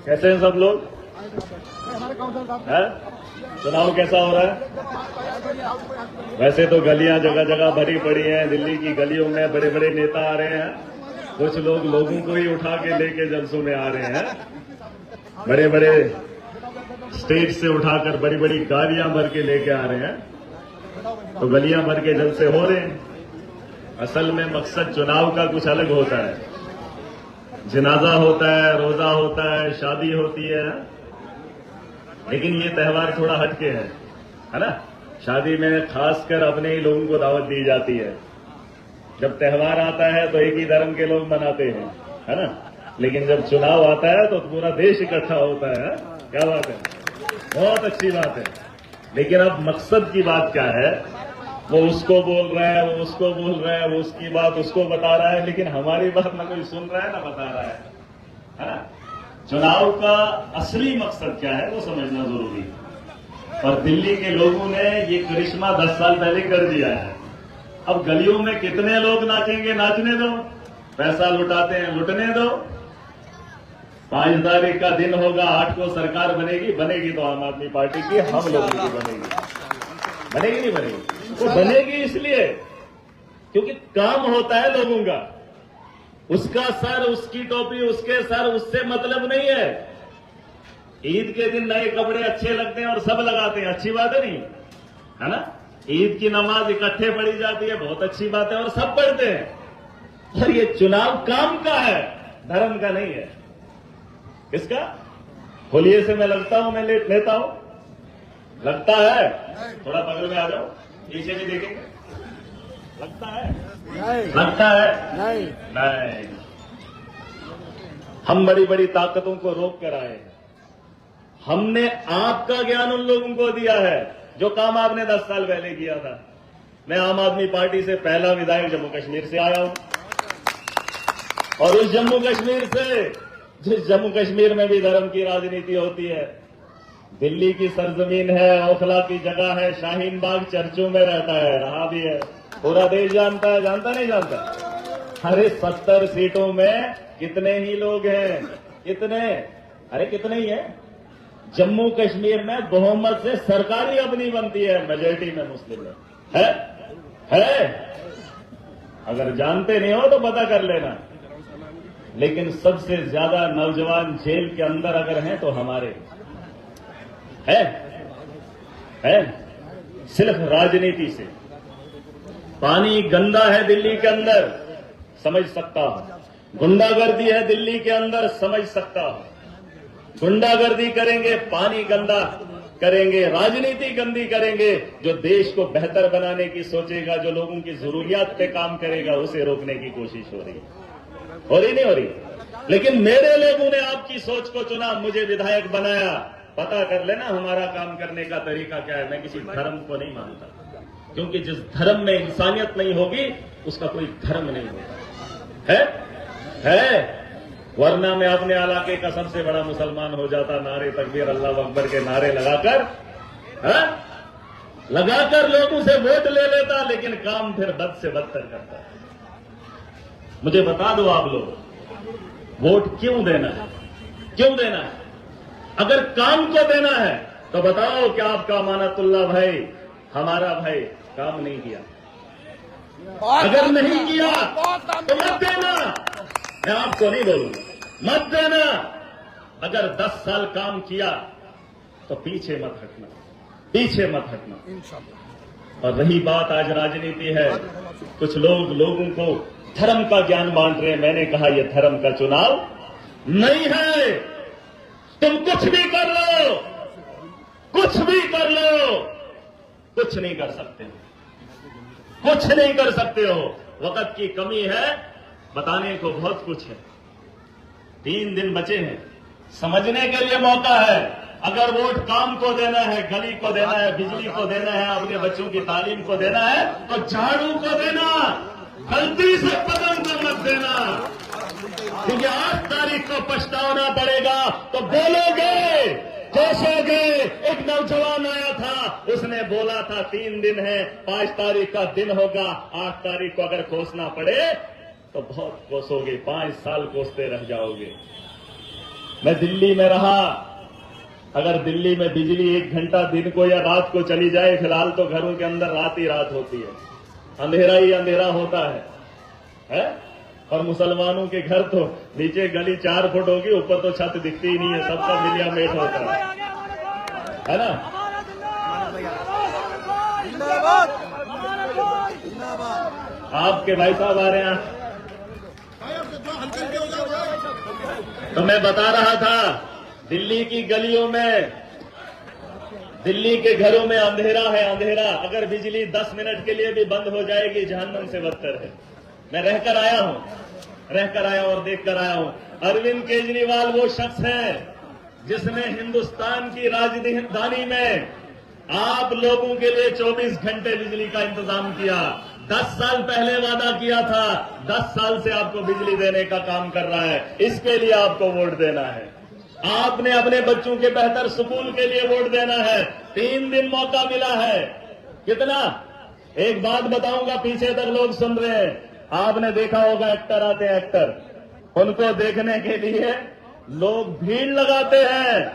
कैसे हैं सब लोग? है? चुनाव कैसा हो रहा है? वैसे तो गलियां जगह जगह भरी पड़ी हैं। दिल्ली की गलियों में बड़े बड़े नेता आ रहे हैं। कुछ लोग लोगों को ही उठा के लेके जलसों में आ रहे हैं। बड़े बड़े स्टेज से उठाकर बड़ी बड़ी गाड़ियां भर के लेके आ रहे हैं। तो गलियां भर के जलसे हो रहे हैं। असल में मकसद चुनाव का कुछ अलग होता है। जनाजा होता है, रोजा होता है, शादी होती है, लेकिन ये त्यौहार थोड़ा हटके है ना? शादी में खासकर अपने ही लोगों को दावत दी जाती है। जब त्यौहार आता है तो एक ही धर्म के लोग मनाते हैं, है ना? लेकिन जब चुनाव आता है तो पूरा देश इकट्ठा होता है। क्या बात है? बहुत अच्छी बात है। लेकिन अब मकसद की बात क्या है? वो उसको बोल रहा है, वो उसको बोल रहा है, वो उसकी बात उसको बता रहा है, लेकिन हमारी बात ना कोई सुन रहा है ना बता रहा है ना? चुनाव का असली मकसद क्या है वो समझना जरूरी है। और दिल्ली के लोगों ने ये करिश्मा 10 साल पहले कर दिया है। अब गलियों में कितने लोग नाचेंगे, नाचने दो। पैसा लुटाते हैं, लुटने दो। 5 तारीख का दिन होगा, 8 को सरकार बनेगी तो आम आदमी पार्टी की, हम लोगों की बनेगी नहीं बनेगी? वो बनेगी इसलिए क्योंकि काम होता है लोगों का। उसका सर, उसकी टोपी, उसके सर, उससे मतलब नहीं है। ईद के दिन नए कपड़े अच्छे लगते हैं और सब लगाते हैं, अच्छी बात है नहीं, है ना? ईद की नमाज इकट्ठे पढ़ी जाती है, बहुत अच्छी बात है, और सब पढ़ते हैं। और ये चुनाव काम का है, धर्म का नहीं है। किसका? होलिये से मैं लगता हूं, मैं लेता हूं, लगता है? थोड़ा बगल में आ जाओ, पीछे भी देखेंगे। लगता है? लगता है? नहीं। हम बड़ी बड़ी ताकतों को रोक कर आए हैं। हमने आपका ज्ञान उन लोगों को दिया है जो काम आपने 10 साल पहले किया था। मैं आम आदमी पार्टी से पहला विधायक जम्मू कश्मीर से आया हूं, और उस जम्मू कश्मीर से, जिस जम्मू कश्मीर में भी धर्म की राजनीति होती है, दिल्ली की सरजमीन है, ओखला की जगह है, शाहीन बाग चर्चों में रहता है, रहा भी है, पूरा देश जानता है। जानता नहीं जानता? अरे 70 सीटों में कितने ही लोग हैं? कितने? अरे कितने ही है? जम्मू कश्मीर में बहुमत से सरकारी अपनी बनती है, मेजोरिटी में मुस्लिम है। अगर जानते नहीं हो तो पता कर लेना। लेकिन सबसे ज्यादा नौजवान जेल के अंदर अगर हैं तो हमारे है। सिर्फ राजनीति से। पानी गंदा है दिल्ली के अंदर, समझ सकता हूं। गुंडागर्दी है दिल्ली के अंदर, समझ सकता हूं। गुंडागर्दी करेंगे, पानी गंदा करेंगे, राजनीति गंदी करेंगे। जो देश को बेहतर बनाने की सोचेगा, जो लोगों की जरूरियात पे काम करेगा, उसे रोकने की कोशिश हो रही नहीं हो रही? लेकिन मेरे लोगों ने आपकी सोच को चुना, मुझे विधायक बनाया। पता कर लेना हमारा काम करने का तरीका क्या है। मैं किसी धर्म को नहीं मानता, क्योंकि जिस धर्म में इंसानियत नहीं होगी उसका कोई धर्म नहीं होगा। है? वरना मैं अपने इलाके का सबसे बड़ा मुसलमान हो जाता। नारे तकबीर अल्लाह अकबर के नारे लगाकर लोगों से वोट ले लेता, लेकिन काम फिर बद से बदतर करता। मुझे बता दो आप लोग, वोट क्यों देना है? क्यों देना है? अगर काम को देना है तो बताओ कि आपका अमानतुल्लाह भाई, हमारा भाई काम नहीं किया। अगर नहीं किया तो मत देना। मैं आपको नहीं बोलूंगा, मत देना। अगर 10 साल काम किया तो पीछे मत हटना। और रही बात, आज राजनीति है, कुछ लोग लोगों को धर्म का ज्ञान बांट रहे हैं। मैंने कहा यह धर्म का चुनाव नहीं है। तुम कुछ भी कर लो, कुछ नहीं कर सकते हो। वक्त की कमी है, बताने को बहुत कुछ है। 3 दिन बचे हैं, समझने के लिए मौका है। अगर वोट काम को देना है, गली को देना है, बिजली को देना है, अपने बच्चों की तालीम को देना है, तो झाड़ू को देना, गलती से कदम को मत देना। क्योंकि 8 तारीख को पछताना पड़ेगा। तो बोलोगे, जोशोगे। एक नौजवान आया था, उसने बोला था 3 दिन है, 5 तारीख का दिन होगा, 8 तारीख को अगर कोसना पड़े तो बहुत कोसोगे, 5 साल कोसते रह जाओगे। मैं दिल्ली में रहा, अगर दिल्ली में बिजली 1 घंटा दिन को या रात को चली जाए, फिलहाल तो घरों के अंदर रात ही रात होती है, अंधेरा ही अंधेरा होता है? और मुसलमानों के घर तो नीचे गली 4 फुट होगी, ऊपर तो छत दिखती ही नहीं है, सबका मिलिया मेट होता है ना? आपके भाई साहब आ रहे हैं। तो मैं बता रहा था, दिल्ली की गलियों में, दिल्ली के घरों में अंधेरा है, अंधेरा। अगर बिजली 10 मिनट के लिए भी बंद हो जाएगी, जहन्नम से बदतर है। मैं रहकर आया हूं और देखकर आया हूं। अरविंद केजरीवाल वो शख्स है जिसने हिंदुस्तान की राजधानी में आप लोगों के लिए 24 घंटे बिजली का इंतजाम किया। 10 साल पहले वादा किया था, 10 साल से आपको बिजली देने का काम कर रहा है। इसके लिए आपको वोट देना है। आपने अपने बच्चों के बेहतर स्कूल के लिए वोट देना है। 3 दिन मौका मिला है। कितना? एक बात बताऊंगा, पीछे तक लोग सुन रहे हैं। आपने देखा होगा एक्टर आते हैं, एक्टर, उनको देखने के लिए लोग भीड़ लगाते हैं,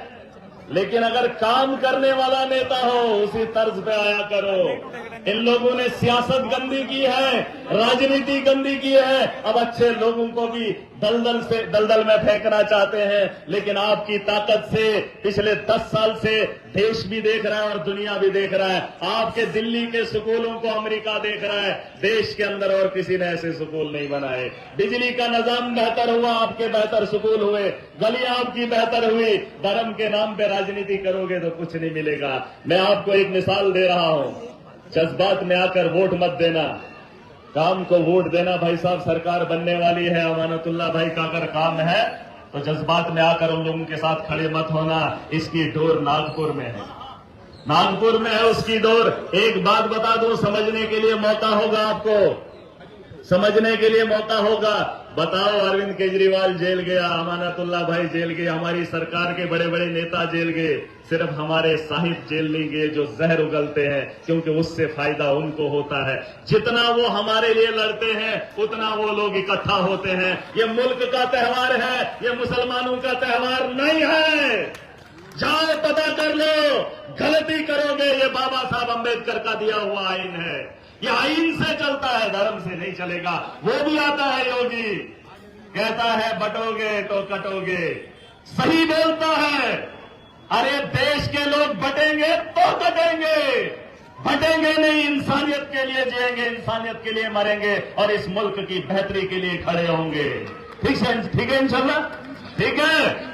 लेकिन अगर काम करने वाला नेता हो, उसी तर्ज पे आया करो। इन लोगों ने सियासत गंदी की है, राजनीति गंदी की है, अब अच्छे लोगों को भी दलदल में फेंकना चाहते हैं। लेकिन आपकी ताकत से पिछले 10 साल से देश भी देख रहा है और दुनिया भी देख रहा है। आपके दिल्ली के स्कूलों को अमेरिका देख रहा है। देश के अंदर और किसी ने ऐसे स्कूल नहीं बनाए। बिजली का निजाम बेहतर हुआ, आपके बेहतर स्कूल हुए, गलियां आपकी बेहतर हुई। धर्म के नाम पे राजनीति करोगे तो कुछ नहीं मिलेगा। मैं आपको एक मिसाल दे रहा हूं, जज्बात में आकर वोट मत देना, काम को वोट देना। भाई साहब, सरकार बनने वाली है, अमानतुल्लाह भाई का अगर काम है तो जज्बात में आकर उन लोगों के साथ खड़े मत होना। इसकी डोर नागपुर में है, नागपुर में है उसकी डोर। एक बात बता दूं, समझने के लिए मौका होगा, आपको समझने के लिए मौका होगा। बताओ, अरविंद केजरीवाल जेल गया, अमानतुल्लाह भाई जेल गए, हमारी सरकार के बड़े बड़े नेता जेल गए, सिर्फ हमारे साहिब जेल नहीं गए जो जहर उगलते हैं, क्योंकि उससे फायदा उनको होता है। जितना वो हमारे लिए लड़ते हैं, उतना वो लोग इकट्ठा होते हैं। ये मुल्क का त्योहार है, ये मुसलमानों का त्योहार नहीं है। जाओ पता कर लो, गलती करोगे, ये बाबा साहब अंबेडकर का दिया हुआ आईन है। ये आईन से चलता है, धर्म से नहीं चलेगा। वो भी आता है योगी, कहता है बटोगे तो कटोगे, सही बोलता है। अरे देश के लोग बटेंगे तो कटेंगे, बटेंगे नहीं, इंसानियत के लिए जिएंगे, इंसानियत के लिए मरेंगे और इस मुल्क की बेहतरी के लिए खड़े होंगे। ठीक है इंशाल्लाह, ठीक है।